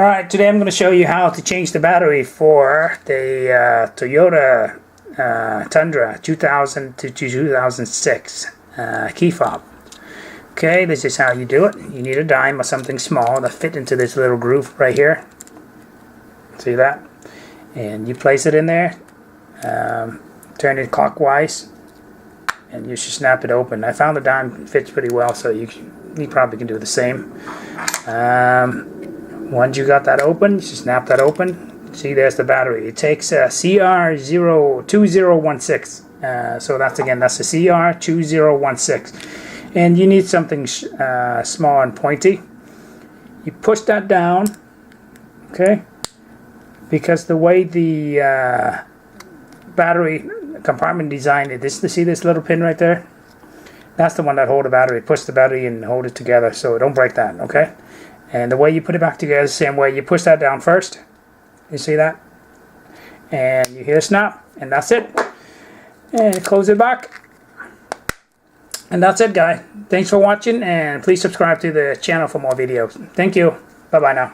Alright, today I'm going to show you how to change the battery for the Toyota Tundra 2000 to 2006 key fob. Okay, this is how you do it. You need a dime or something small to fit into this little groove right here. See that? And you place it in there, turn it clockwise, and you should snap it open. I found the dime fits pretty well, so you probably can do the same. Once you got that open, you should snap that open. See, there's the battery. It takes CR2016. So that's the CR2016. And you need something small and pointy. You push that down, okay? Because the way the battery compartment designed it, see this little pin right there? That's the one that holds the battery. Push the battery and hold it together, so don't break that, okay? And the way you put it back together is the same way. You push that down first. You see that? And you hear a snap, and that's it. And close it back. And that's it, guys. Thanks for watching, and please subscribe to the channel for more videos. Thank you. Bye-bye now.